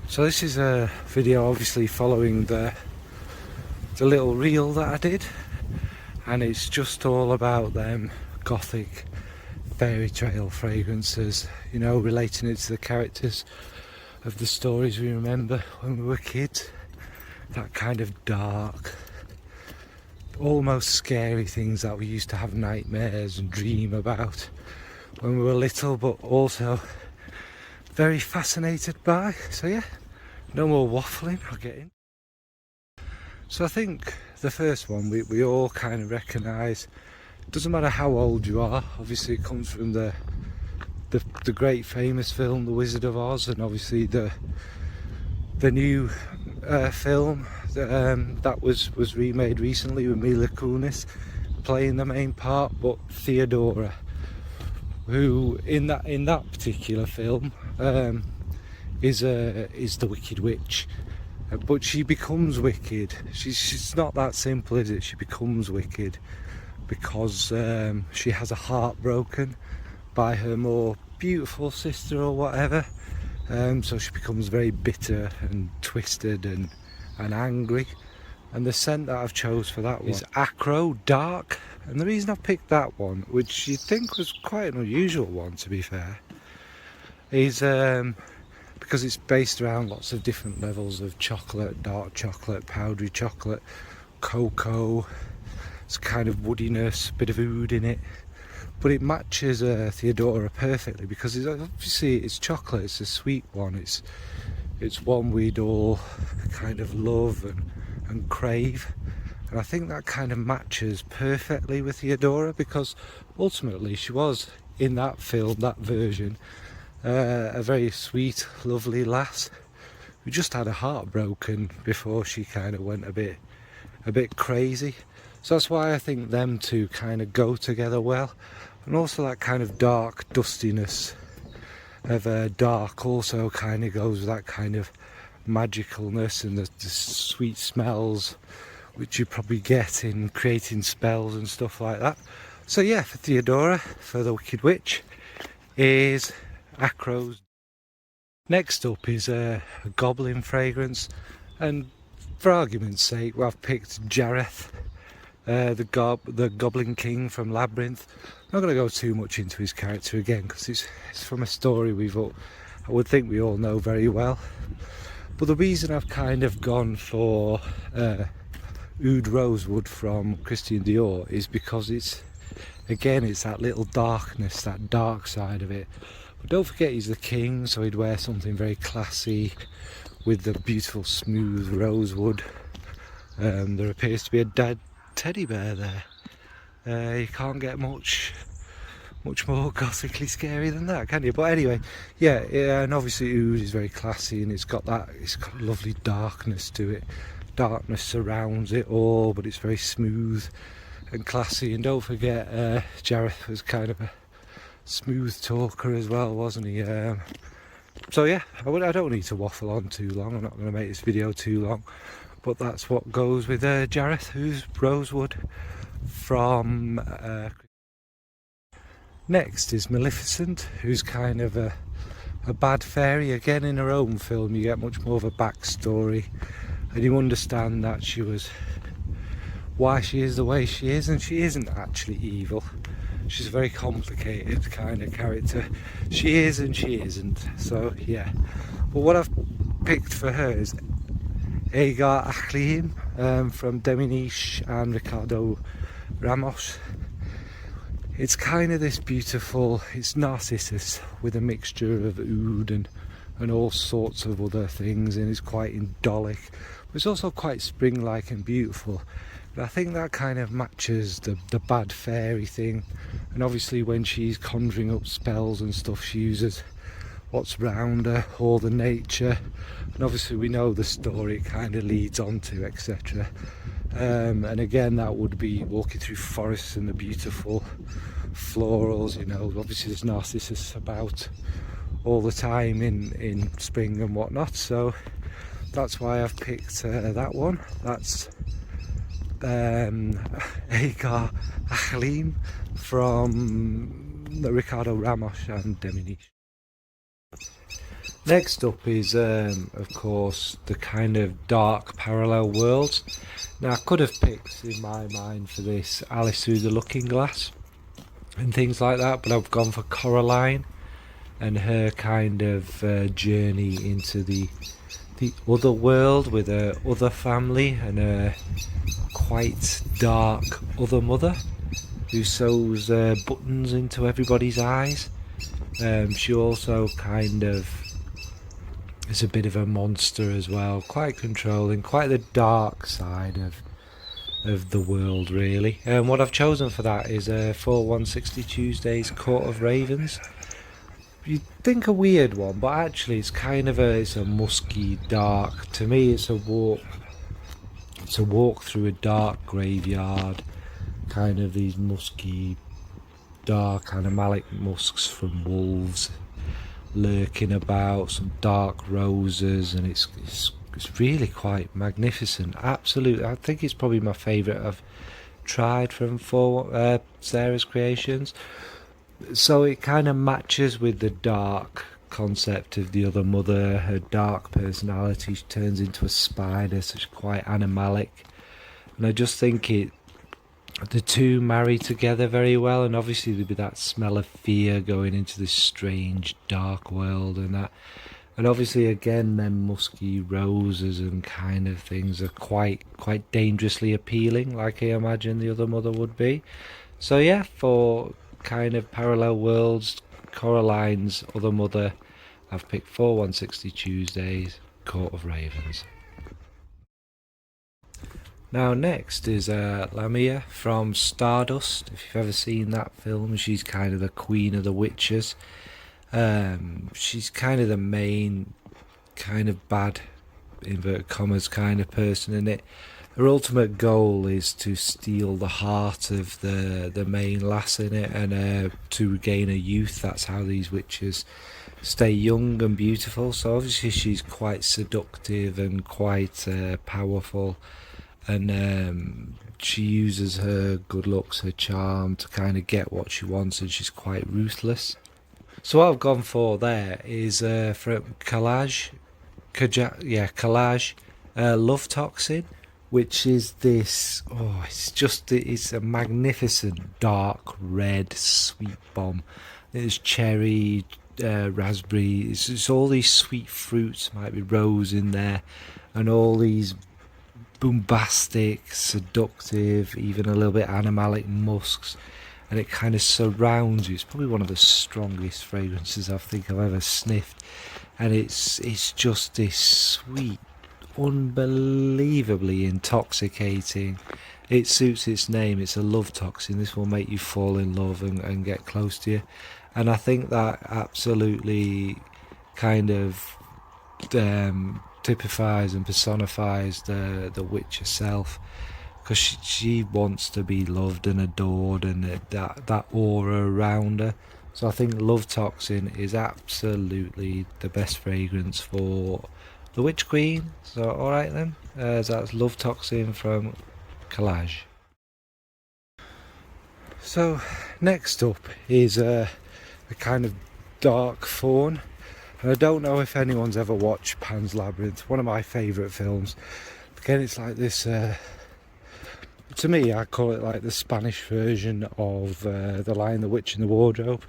So this is a video obviously following the little reel that I did, and it's just all about them gothic Fairytale fragrances, you know, relating it to the characters of the stories we remember when we were kids. That kind of dark, almost scary things that we used to have nightmares and dream about when we were little, but also very fascinated by. So yeah, no more waffling, I'll get in. So I think the first one we all kind of recognise. Doesn't matter how old you are, obviously it comes from the great famous film The Wizard of Oz, and obviously the new film that was remade recently with Mila Kunis playing the main part, but Theodora, who in that particular film is the Wicked Witch, but she becomes wicked. She's not that simple, is it? She becomes wicked because she has a heart broken by her more beautiful sister or whatever, so she becomes very bitter and twisted and angry. And the scent that I've chose for that one is Acro Dark, and the reason I picked that one, which you'd think was quite an unusual one to be fair, is because it's based around lots of different levels of chocolate: dark chocolate, powdery chocolate, cocoa. It's kind of woodiness, bit of oud in it, but it matches Theodora perfectly because it's chocolate. It's a sweet one. It's one we'd all kind of love and crave, and I think that kind of matches perfectly with Theodora, because ultimately she was, in that film, that version, a very sweet, lovely lass who just had her heart broken before she kind of went a bit crazy. So that's why I think them two kind of go together well, and also that kind of dark dustiness of dark also kind of goes with that kind of magicalness and the sweet smells which you probably get in creating spells and stuff like that. So yeah, for Theodora, for the Wicked Witch, is Acro's. Next up is a Goblin fragrance, and for argument's sake, I've picked Jareth, the Goblin King from Labyrinth. I'm not going to go too much into his character again because it's from a story I would think we all know very well. But the reason I've kind of gone for Oud Rosewood from Christian Dior is because it's that little darkness, that dark side of it. But don't forget, he's the king, so he'd wear something very classy with the beautiful smooth rosewood. There appears to be a dead teddy bear there. You can't get much more gothically scary than that, can you? But anyway, yeah, and obviously Oud is very classy, and it's got lovely darkness to it. Darkness surrounds it all, but it's very smooth and classy. And don't forget, Jareth was kind of a smooth talker as well, wasn't he? So yeah, I don't need to waffle on too long. I'm not going to make this video too long, but that's what goes with Jareth, who's Rosewood from. Next is Maleficent, who's kind of a bad fairy. Again, in her own film you get much more of a backstory, and you understand that why she is the way she is, and she isn't actually evil. She's a very complicated kind of character. She is and she isn't. So yeah, but what I've picked for her is Agar Achleim from Deminiche and Ricardo Ramos. It's kind of this beautiful, it's Narcissus with a mixture of oud and all sorts of other things, and it's quite indolic, but it's also quite spring-like and beautiful. And I think that kind of matches the bad fairy thing. And obviously when she's conjuring up spells and stuff, she uses what's around her, all the nature, and obviously we know the story it kind of leads on to, etc. And again, that would be walking through forests and the beautiful florals, you know. Obviously there's Narcissus about all the time in spring and whatnot, so that's why I've picked that one. That's Agar Achleim from Ricardo Ramos and Deminiche. Next up is, of course, the kind of dark parallel worlds. Now, I could have picked in my mind for this Alice Through the Looking Glass and things like that, but I've gone for Coraline and her kind of journey into the other world with her other family and her quite dark other mother who sews buttons into everybody's eyes. She also kind of is a bit of a monster as well, quite controlling, quite the dark side of the world really. And what I've chosen for that is 4160 Tuesdays Court of Ravens. You'd think a weird one, but actually it's kind of it's a musky dark. To me, it's a walk through a dark graveyard, kind of these musky, dark animalic musks from wolves lurking about, some dark roses, and it's really quite magnificent. Absolutely, I think it's probably my favourite I've tried from Sarah's creations. So it kind of matches with the dark concept of the other mother, her dark personality. She turns into a spider, so she's quite animalic, and I just think the two marry together very well, and obviously there'd be that smell of fear going into this strange dark world and that. And obviously again, them musky roses and kind of things are quite dangerously appealing, like I imagine the other mother would be. So yeah, for kind of parallel worlds, Coraline's other mother, I've picked 4160 Tuesdays, Court of Ravens. Now next is Lamia from Stardust. If you've ever seen that film, she's kind of the queen of the witches. She's kind of the main kind of bad, inverted commas, kind of person in it. Her ultimate goal is to steal the heart of the main lass in it and to regain her youth. That's how these witches stay young and beautiful. So obviously she's quite seductive and quite powerful. And she uses her good looks, her charm to kind of get what she wants, and she's quite ruthless. So what I've gone for there is from Collage, Love Toxin, which is this, it's a magnificent dark red sweet bomb. There's cherry, raspberry, it's all these sweet fruits, might be rose in there, and all these bombastic, seductive, even a little bit animalic musks, and it kind of surrounds you. It's probably one of the strongest fragrances I think I've ever sniffed, and it's just this sweet, unbelievably intoxicating. It suits its name, it's a love toxin. This will make you fall in love and get close to you, and I think that absolutely kind of typifies and personifies the witch herself, because she wants to be loved and adored, and that aura around her. So I think Love Toxin is absolutely the best fragrance for the Witch Queen. So alright then, so that's Love Toxin from Collage. So next up is a kind of dark fawn. And I don't know if anyone's ever watched Pan's Labyrinth, one of my favourite films. Again, it's like this, to me, I call it like the Spanish version of The Lion, the Witch and the Wardrobe,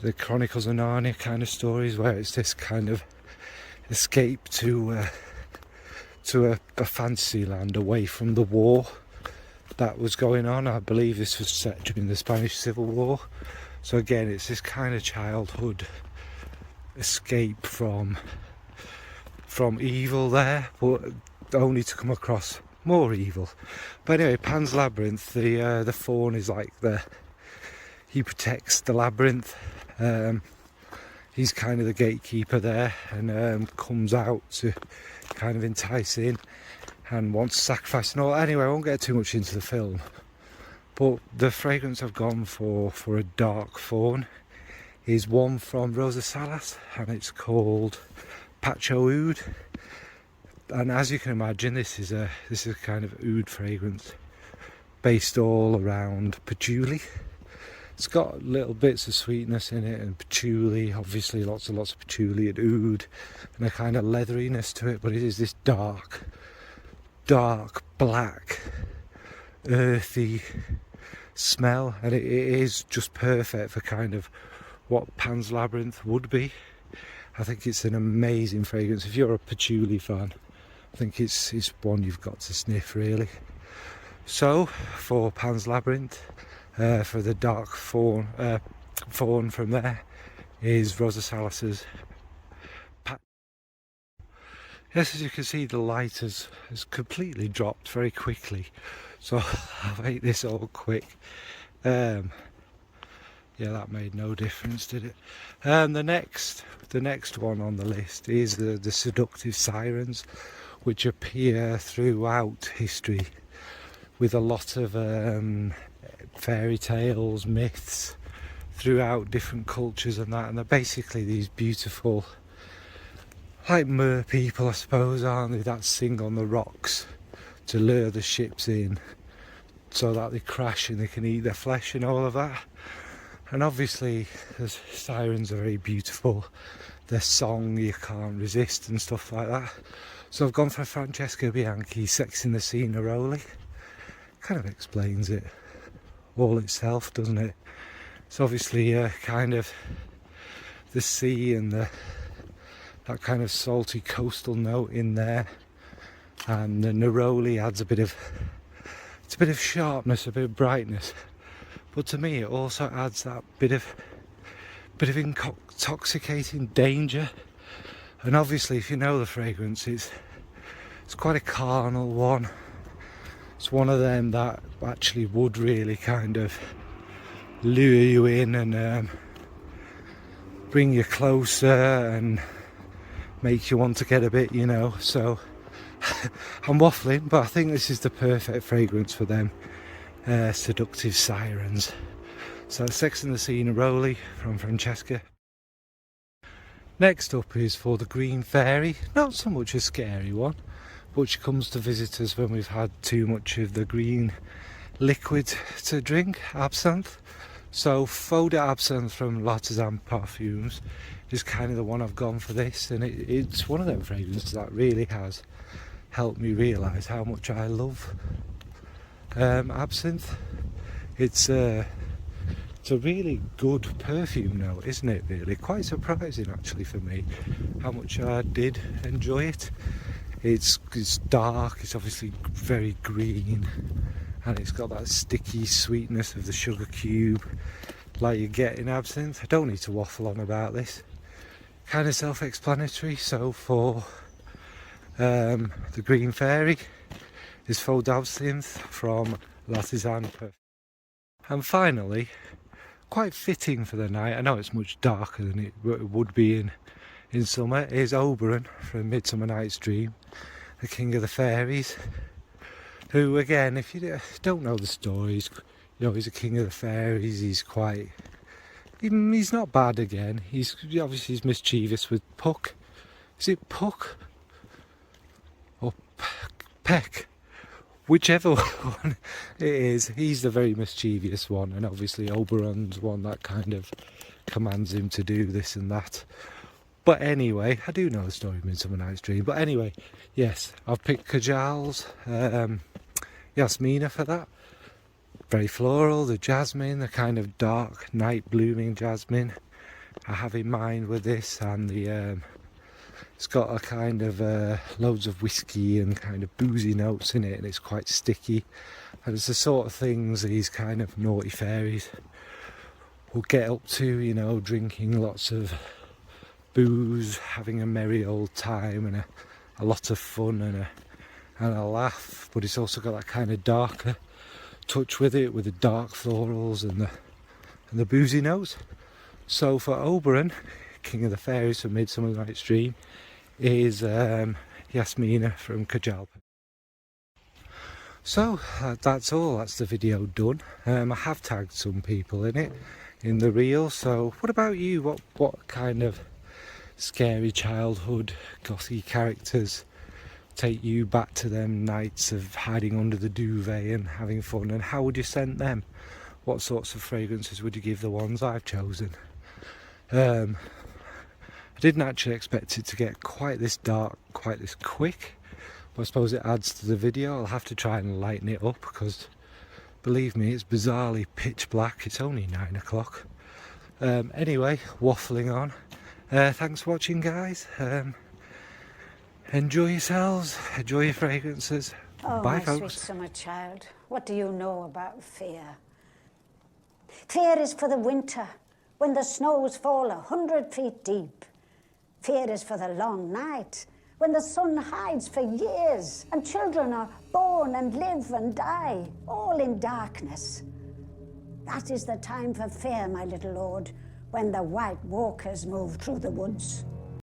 the Chronicles of Narnia kind of stories, where it's this kind of escape to a fantasy land away from the war that was going on. I believe this was set during the Spanish Civil War. So again, it's this kind of childhood escape from evil there, but only to come across more evil. But anyway, Pan's Labyrinth, the faun is like he protects the labyrinth. He's kind of the gatekeeper there, and comes out to kind of entice in and wants to sacrifice and all. Anyway, I won't get too much into the film, but the fragrance I've gone for a dark faun is one from Rosa Salas, and it's called Pacho Oud. And as you can imagine, this is a kind of oud fragrance based all around patchouli. It's got little bits of sweetness in it, and patchouli, obviously lots and lots of patchouli and oud, and a kind of leatheriness to it, but it is this dark black earthy smell, and it is just perfect for kind of what Pan's Labyrinth would be. I think it's an amazing fragrance. If you're a patchouli fan, I think it's one you've got to sniff, really. So for Pan's Labyrinth, for the dark fawn from there is Rosa Salas's. Yes, as you can see, the light has completely dropped very quickly, so I'll make this all quick. Yeah, that made no difference, did it? The next one on the list is the Seductive Sirens, which appear throughout history with a lot of fairy tales, myths throughout different cultures and that, and they're basically these beautiful, like mer people, I suppose, aren't they, that sing on the rocks to lure the ships in so that they crash and they can eat their flesh and all of that. And obviously the sirens are very beautiful, their song you can't resist and stuff like that. So I've gone for Francesca Bianchi's Sex in the Sea Neroli. Kind of explains it all itself, doesn't it? It's obviously kind of the sea and that kind of salty coastal note in there, and the neroli adds a bit of sharpness, a bit of brightness, but to me it also adds that bit of intoxicating danger. And obviously, if you know the fragrance, it's quite a carnal one. It's one of them that actually would really kind of lure you in and bring you closer and make you want to get a bit, you know. So I'm waffling, but I think this is the perfect fragrance for them Seductive Sirens. So Sex in the Sea Neroli from Francesca. Next up is for the Green Fairy. Not so much a scary one, but she comes to visit us when we've had too much of the green liquid to drink, absinthe. So Faux d'Absinthe from L'Artisan Parfums is kind of the one I've gone for this, and it's one of them fragrances that really has helped me realise how much I love absinthe. It's a really good perfume note, isn't it, really? Quite surprising actually for me how much I did enjoy it. It's dark, it's obviously very green, and it's got that sticky sweetness of the sugar cube like you get in absinthe. I don't need to waffle on about this. Kind of self-explanatory. So for the Green Fairy is Faux d'Absinthe from L'Artisan. And finally, quite fitting for the night, I know it's much darker than it would be in summer, is Oberyn from Midsummer Night's Dream, the King of the Fairies, who, again, if you don't know the stories, you know, he's a King of the Fairies. He's not bad. Again, he's mischievous with Puck. Is it Puck or Peck? Whichever one it is, he's the very mischievous one, and obviously Oberyn's one that kind of commands him to do this and that. But anyway, I do know the story of Midsummer Night's Dream. But anyway, yes, I've picked Kajal's Yasmina for that. Very floral, the jasmine, the kind of dark night blooming jasmine I have in mind with this, and it's got a kind of loads of whiskey and kind of boozy notes in it, and it's quite sticky. And it's the sort of things these kind of naughty fairies will get up to, you know, drinking lots of booze, having a merry old time and a lot of fun and a laugh. But it's also got that kind of darker touch with it, with the dark florals and the boozy notes. So for Oberyn, King of the Fairies from Midsummer Night's Dream, is Yasmina from Kajal. So that's all, that's the video done. I have tagged some people in it, in the reel. So what about you? What kind of scary childhood gothy characters take you back to them nights of hiding under the duvet and having fun, and how would you scent them? what sorts of fragrances would you give the ones I've chosen. I didn't actually expect it to get quite this dark, quite this quick, but I suppose it adds to the video. I'll have to try and lighten it up because, believe me, it's bizarrely pitch black. It's only 9 o'clock. Anyway, waffling on. Thanks for watching, guys. Enjoy yourselves, enjoy your fragrances. Oh, Bye, my folks. sweet summer child, what do you know about fear? Fear is for the winter, when the snows fall 100 feet deep. Fear is for the long night, when the sun hides for years, and children are born and live and die, all in darkness. That is the time for fear, my little lord, when the white walkers move through the woods.